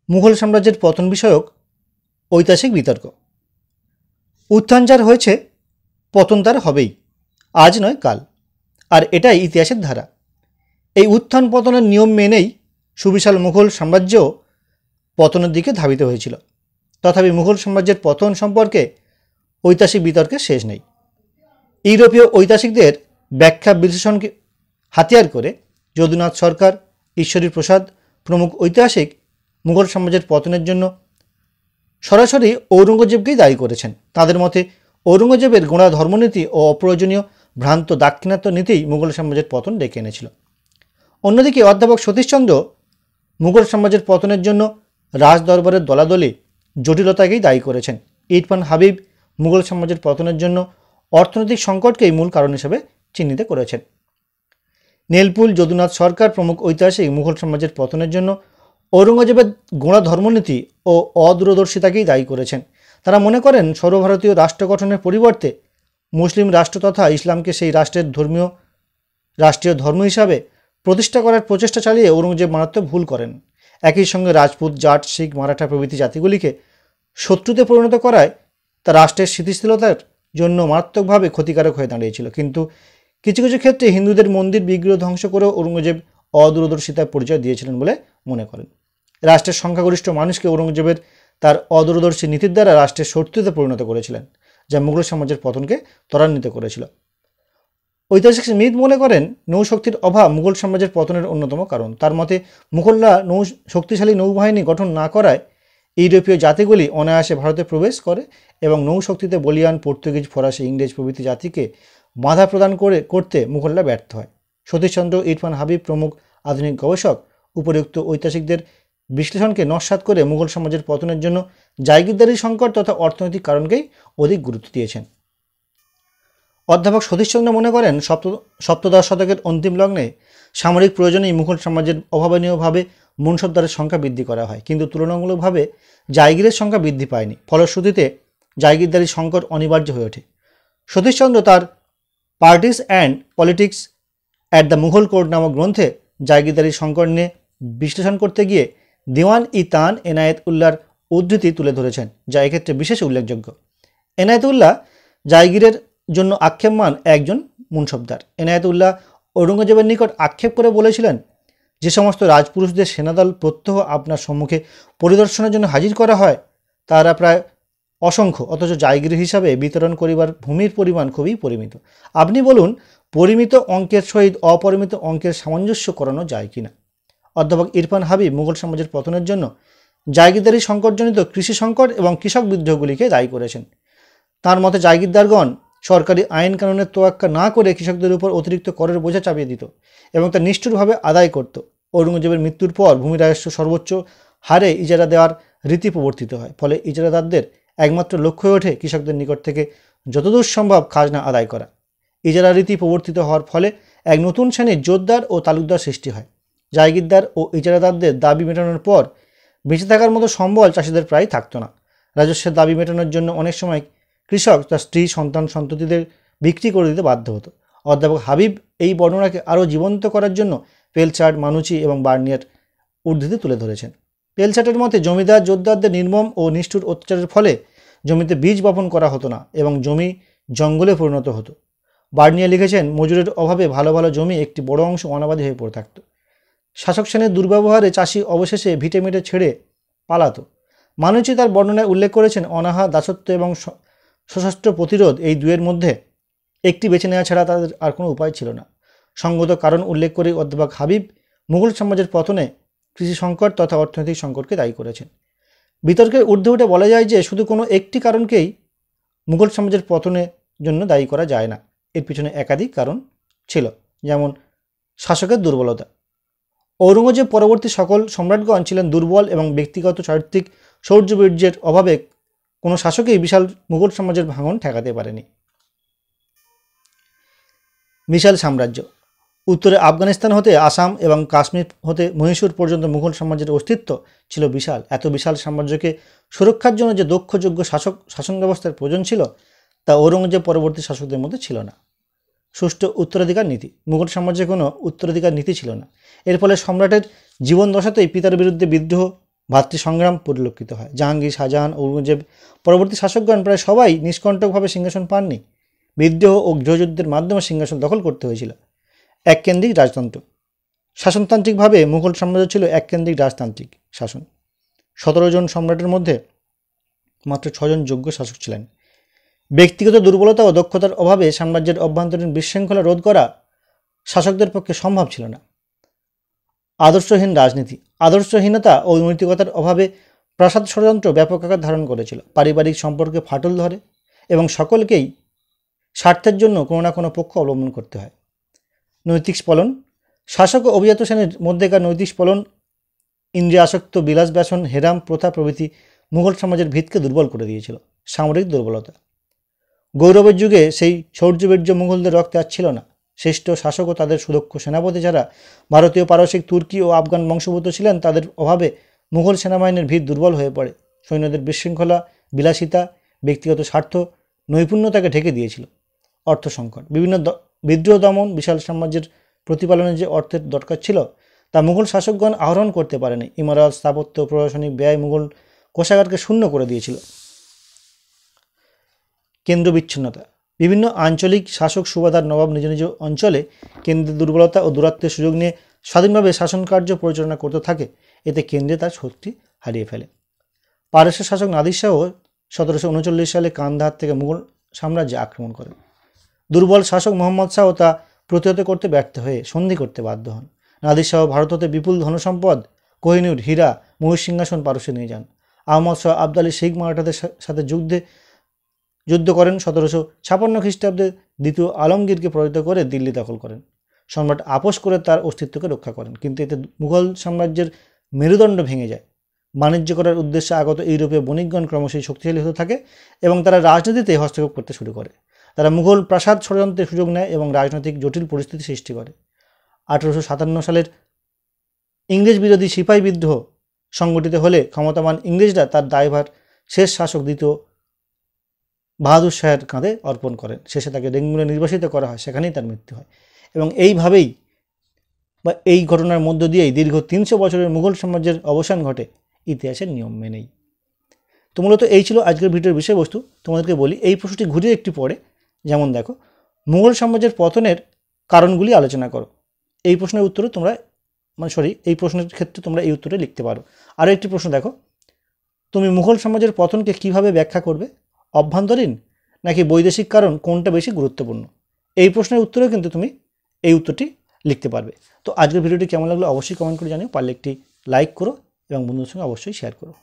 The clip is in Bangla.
মুঘল সাম্রাজ্যের পতন বিষয়ক ঐতিহাসিক বিতর্ক। উত্থান যার হয়েছে, পতন তার হবেই, আজ নয় কাল, আর এটাই ইতিহাসের ধারা। এই উত্থান পতনের নিয়ম মেনেই সুবিশাল মুঘল সাম্রাজ্য পতনের দিকে ধাবিত হয়েছিল। তথাপি মুঘল সাম্রাজ্যের পতন সম্পর্কে ঐতিহাসিক বিতর্কের শেষ নেই। ইউরোপীয় ঐতিহাসিকদের ব্যাখ্যা বিশ্লেষণকে হাতিয়ার করে যদুনাথ সরকার, ঈশ্বরী প্রসাদ প্রমুখ ঐতিহাসিক মুঘল সাম্রাজ্যের পতনের জন্য সরাসরি ঔরঙ্গজেবকেই দায়ী করেছেন। তাদের মতে ঔরঙ্গজেবের গোঁড়া ধর্মনীতি ও অপ্রয়োজনীয় ভ্রান্ত দাক্ষিণাত্য নীতিই মুঘল সাম্রাজ্যের পতন ডেকে এনেছিল। অন্যদিকে অধ্যাপক সতীশচন্দ্র মুঘল সাম্রাজ্যের পতনের জন্য রাজদরবারের দলাদলি জটিলতাকেই দায়ী করেছেন। ইরফান হাবিব মুঘল সাম্রাজ্যের পতনের জন্য অর্থনৈতিক সংকটকেই মূল কারণ হিসেবে চিহ্নিত করেছেন। নেলপুল, যদুনাথ সরকার প্রমুখ ঐতিহাসিক মুঘল সাম্রাজ্যের পতনের জন্য ঔরঙ্গজেবের গোঁড়া ধর্মনীতি ও অদূরদর্শিতাকেই দায়ী করেছেন। তারা মনে করেন সর্বভারতীয় রাষ্ট্র গঠনের পরিবর্তে মুসলিম রাষ্ট্র তথা ইসলামকে সেই রাষ্ট্রীয় ধর্ম হিসাবে প্রতিষ্ঠা করার প্রচেষ্টা চালিয়ে ঔরঙ্গজেব মারাত্মক ভুল করেন। একই সঙ্গে রাজপুত, জাট, শিখ, মারাঠা প্রভৃতি জাতিগুলিকে শত্রুতে পরিণত করায় তা রাষ্ট্রের স্থিতিশীলতার জন্য মারাত্মকভাবে ক্ষতিকারক হয়ে দাঁড়িয়েছিল। কিন্তু কিছু কিছু ক্ষেত্রে হিন্দুদের মন্দির বিগ্রহ ধ্বংস করেও ঔরঙ্গজেব অদূরদর্শিতার পরিচয় দিয়েছিলেন বলে মনে করেন। রাষ্ট্রের সংখ্যাগরিষ্ঠ মানুষকে ঔরঙ্গজেবের তার অদূরদর্শী নীতির দ্বারা রাষ্ট্রের শত্রুতে পরিণত করেছিলেন, যা মুঘল সাম্রাজ্যের পতনকে ত্বরান্বিত করেছিল। ঐতিহাসিক স্মিথ মনে করেন নৌশক্তির অভাব মুঘল সাম্রাজ্যের পতনের অন্যতম কারণ। তার মতে মুঘলরা শক্তিশালী নৌবাহিনী গঠন না করায় ইউরোপীয় জাতিগুলি অনায়াসে ভারতে প্রবেশ করে এবং নৌশক্তিতে বলিয়ান পর্তুগিজ, ফরাসি, ইংরেজ প্রভৃতি জাতিকে বাধা প্রদান করতে মুঘলরা ব্যর্থ হয়। সতীশচন্দ্র, ইরফান হাবিব প্রমুখ আধুনিক গবেষক উপরিউক্ত ঐতিহাসিকদের বিশ্লেষণকে নস্যাৎ করে মুঘল সাম্রাজ্যের পতনের জন্য জায়গিরদারি সংকট তথা অর্থনৈতিক কারণকেই অধিক গুরুত্ব দিয়েছেন। অধ্যাপক সতীশচন্দ্র মনে করেন সপ্তদশ শতকের অন্তিম লগ্নে সামরিক প্রয়োজনেই মুঘল সাম্রাজ্যের অভাবনীয়ভাবে মুনসবদারের সংখ্যা বৃদ্ধি করা হয়, কিন্তু তুলনামূলকভাবে জায়গিরের সংখ্যা বৃদ্ধি পায়নি। ফলশ্রুতিতে জায়গিরদারি সংকট অনিবার্য হয়ে ওঠে। সতীশচন্দ্র তার parties and politics at the Mughal court নামক গ্রন্থে জায়গিরদারি সংকট নিয়ে বিশ্লেষণ করতে গিয়ে দিওয়ান ই তান এনায়েত উল্লাহর উদ্ধৃতি তুলে ধরেছেন, যা এক্ষেত্রে বিশেষ উল্লেখযোগ্য। এনায়েত উল্লাহ জায়গিরের জন্য আক্ষেপমান একজন মুনসবদার। এনায়েত উল্লাহ ঔরঙ্গজেবের নিকট আক্ষেপ করে বলেছিলেন, যে সমস্ত রাজপুরুষদের সেনাদল প্রত্যহ আপনার সম্মুখে পরিদর্শনের জন্য হাজির করা হয় তারা প্রায় অসংখ্য, অথচ জায়গির হিসাবে বিতরণ করিবার ভূমির পরিমাণ খুবই পরিমিত। আপনি বলুন, পরিমিত অঙ্কের সহিত অপরিমিত অঙ্কের সামঞ্জস্য করানো যায় কিনা? অধ্যাপক ইরফান হাবিব মুঘল সাম্রাজ্যের পতনের জন্য জায়গিরদারি সংকটজনিত কৃষি সংকট এবং কৃষক বিদ্রোহগুলিকে দায়ী করেছেন। তার মতে জায়গিরদারগণ সরকারি আইন কানুনের তোয়াক্কা না করে কৃষকদের উপর অতিরিক্ত করের বোঝা চাপিয়ে দিত এবং তা নিষ্ঠুরভাবে আদায় করত। ঔরঙ্গজেবের মৃত্যুর পর ভূমি রাজস্ব সর্বোচ্চ হারে ইজারা দেওয়ার রীতি প্রবর্তিত হয়। ফলে ইজারাদারদের একমাত্র লক্ষ্য হয়ে ওঠে কৃষকদের নিকট থেকে যতদূর সম্ভব খাজনা আদায় করা। ইজারা রীতি প্রবর্তিত হওয়ার ফলে এক নতুন শ্রেণীর জোতদার ও তালুকদার সৃষ্টি হয়। জায়গিরদার ও ইজারাদারদের দাবি মেটানোর পর বেঁচে থাকার মতো সম্বল চাষিদের প্রায় থাকতো না। রাজস্বের দাবি মেটানোর জন্য অনেক সময় কৃষক তার স্ত্রী, সন্তান, সন্ততিদের বিক্রি করে দিতে বাধ্য হতো। অধ্যাপক হাবিব এই বর্ণনাকে আরও জীবন্ত করার জন্য পেলচার্ট, মানুচি এবং বার্নিয়ার উদ্ধৃতি তুলে ধরেছেন। পেলচার্টের মতে জমিদার জোতদারদের নির্মম ও নিষ্ঠুর অত্যাচারের ফলে জমিতে বীজ বপন করা হতো না এবং জমি জঙ্গলে পরিণত হতো। বার্নিয়া লিখেছেন, মজুরের অভাবে ভালো ভালো জমি একটি বড় অংশ অনাবাদী হয়ে পড়ে থাকত। শাসক শ্রেণীর দুর্ব্যবহারে চাষি অবশেষে ভিটেমিটে ছেড়ে পালাতো। মানুচি তার বর্ণনায় উল্লেখ করেছেন, অনাহা, দাসত্ব এবং সশস্ত্র প্রতিরোধ এই দুয়ের মধ্যে একটি বেছে নেওয়া ছাড়া তাদের আর কোনো উপায় ছিল না। সঙ্গত কারণ উল্লেখ করে অধ্যাপক হাবিব মুঘল সাম্রাজ্যের পতনে কৃষি সংকট তথা অর্থনৈতিক সংকটকে দায়ী করেছেন। বিতর্কের ঊর্ধ্বে উঠে বলা যায় যে শুধু কোনো একটি কারণকেই মুঘল সাম্রাজ্যের পতনের জন্য দায়ী করা যায় না। এর পিছনে একাধিক কারণ ছিল, যেমন শাসকের দুর্বলতা। ঔরঙ্গজেব পরবর্তী সকল সম্রাটগণ ছিলেন দুর্বল এবং ব্যক্তিগত চারিত্রিক শৌর্যবীর্যের অভাবে কোনো শাসকই বিশাল মুঘল সাম্রাজ্যের ভাঙন ঠেকাতে পারেনি। বিশাল সাম্রাজ্য। উত্তরে আফগানিস্তান হতে আসাম এবং কাশ্মীর হতে মহীশূর পর্যন্ত মুঘল সাম্রাজ্যের অস্তিত্ব ছিল বিশাল। এত বিশাল সাম্রাজ্যকে সুরক্ষার জন্য যে দক্ষ যোগ্য শাসন ব্যবস্থার প্রয়োজন ছিল তা ঔরঙ্গজেব পরবর্তী শাসকদের মধ্যে ছিল না। সুষ্ঠু উত্তরাধিকার নীতি। মুঘল সাম্রাজ্যে কোনো উত্তরাধিকার নীতি ছিল না। এর ফলে সম্রাটের জীবন দশাতেই পিতার বিরুদ্ধে বিদ্রোহ ভাতৃ সংগ্রাম পরিলক্ষিত হয়। জাহাঙ্গীর, শাহজাহান, ঔরঙ্গজেব পরবর্তী শাসকগণ প্রায় সবাই নিষ্কণ্টকভাবে সিংহাসন পাননি। বিদ্রোহ ও গৃহযুদ্ধের মাধ্যমে সিংহাসন দখল করতে হয়েছিল। এককেন্দ্রিক রাজতন্ত্র। শাসনতান্ত্রিকভাবে মুঘল সাম্রাজ্য ছিল এককেন্দ্রিক রাজতান্ত্রিক শাসন। 17 জন সম্রাটের মধ্যে মাত্র 6 জন যোগ্য শাসক ছিলেন। ব্যক্তিগত দুর্বলতা ও দক্ষতার অভাবে সাম্রাজ্যের অভ্যন্তরীণ বিশৃঙ্খলা রোধ করা শাসকদের পক্ষে সম্ভব ছিল না। আদর্শহীন রাজনীতি। আদর্শহীনতা ও নৈতিকতার অভাবে প্রাসাদ ষড়যন্ত্র ব্যাপক আকার ধারণ করেছিল। পারিবারিক সম্পর্কে ফাটল ধরে এবং সকলকেই স্বার্থের জন্য কোনো না কোনো পক্ষ অবলম্বন করতে হয়। নৈতিক স্ফলন। শাসক ও অভিজাত শ্রেণীর মধ্যেকার নৈতিক স্ফলন, ইন্দ্রিয়াসক্ত বিলাস ব্যসন, হেরাম প্রথা প্রভৃতি মুঘল সমাজের ভিতকে দুর্বল করে দিয়েছিল। সামরিক দুর্বলতা। গৌরবের যুগে সেই শৌর্যবীর্য মুঘলদের রক্তে আর ছিল না। শ্রেষ্ঠ শাসক ও তাদের সুদক্ষ সেনাপতি যারা ভারতীয়, পারসিক, তুর্কি ও আফগান বংশোদ্ভূত ছিলেন, তাদের অভাবে মুঘল সেনাবাহিনীর ভিত দুর্বল হয়ে পড়ে। সৈন্যদের বিশৃঙ্খলা, বিলাসিতা, ব্যক্তিগত স্বার্থ নৈপুণ্যতাকে ঢেকে দিয়েছিল। অর্থ সংকট। বিভিন্ন বিদ্রোহ দমন, বিশাল সাম্রাজ্যের প্রতিপালনে যে অর্থের দরকার ছিল তা মুঘল শাসকগণ আহরণ করতে পারেনি। ইমারত, স্থাপত্য, প্রশাসনিক ব্যয় মুঘল কোষাগারকে শূন্য করে দিয়েছিল। কেন্দ্র বিচ্ছিন্নতা। বিভিন্ন আঞ্চলিক শাসক, সুবাদার, নবাব নিজ নিজ অঞ্চলে কেন্দ্রের দুর্বলতা ও দূরত্বের সুযোগ নিয়ে স্বাধীনভাবে শাসন কার্য পরিচালনা করতে থাকে। এতে কেন্দ্রে তার শক্তি হারিয়ে ফেলে। পারস্য শাসক নাদির শাহ 1739 সালে কান্দাহার থেকে মুঘল সাম্রাজ্যে আক্রমণ করেন। দুর্বল শাসক মোহাম্মদ শাহ তা প্রতিহত করতে ব্যর্থ হয়ে সন্ধি করতে বাধ্য হন। নাদির শাহ ভারত হতে বিপুল ধনসম্পদ, কোহিনূর, হীরা, মহিষ সিংহাসন পারস্যে নিয়ে যান। আহমদ শাহ আবদালি শিখ মারাঠাদের সাথে যুদ্ধ করেন। 1756 খ্রিস্টাব্দে দ্বিতীয় আলমগীরকে পরাজিত করে দিল্লি দখল করেন। সম্রাট আপোষ করে তার অস্তিত্বকে রক্ষা করেন, কিন্তু এতে মুঘল সাম্রাজ্যের মেরুদণ্ড ভেঙে যায়। বাণিজ্য করার উদ্দেশ্যে আগত ইউরোপীয় বণিকগণ ক্রমশই শক্তিশালী হতে থাকে এবং তারা রাজনীতিতে হস্তক্ষেপ করতে শুরু করে। তারা মুঘল প্রাসাদ ষড়যন্ত্রের সুযোগ নেয় এবং রাজনৈতিক জটিল পরিস্থিতি সৃষ্টি করে। 1857 সালের ইংরেজ বিরোধী সিপাহী বিদ্রোহ সংগঠিত হলে ক্ষমতাবান ইংরেজরা তার দায়ভার শেষ শাসক দ্বিতীয় বাহাদুর শাহের কাঁধে অর্পণ করেন। শেষে তাকে রেঙ্গুনে নির্বাসিত করা হয়, সেখানেই তার মৃত্যু হয়। এবং এইভাবেই বা এই ঘটনার মধ্য দিয়েই দীর্ঘ 300 বছরের মুঘল সাম্রাজ্যের অবসান ঘটে ইতিহাসের নিয়ম মেনেই। তো মূলত এই ছিল আজকের ভিডিওর বিষয়বস্তু। তোমাদেরকে বলি, এই প্রশ্নটি ঘুরিয়ে একটি পড়ে, যেমন দেখো, মুঘল সাম্রাজ্যের পতনের কারণগুলি আলোচনা করো। এই প্রশ্নের উত্তরে তোমরা এই প্রশ্নের ক্ষেত্রে তোমরা এই উত্তরে লিখতে পারো। আরও একটি প্রশ্ন দেখো, তুমি মুঘল সাম্রাজ্যের পতনকে কিভাবে ব্যাখ্যা করবে? অভ্যন্তরীণ নাকি বৈদেশিক কারণ, কোনটা বেশি গুরুত্বপূর্ণ? এই প্রশ্নের উত্তরেও কিন্তু তুমি এই উত্তরটি লিখতে পারবে। তো আজকের ভিডিওটি কেমন লাগলো অবশ্যই কমেন্ট করে জানিও। পারলে একটি লাইক করো এবং বন্ধুদের সঙ্গে অবশ্যই শেয়ার করো।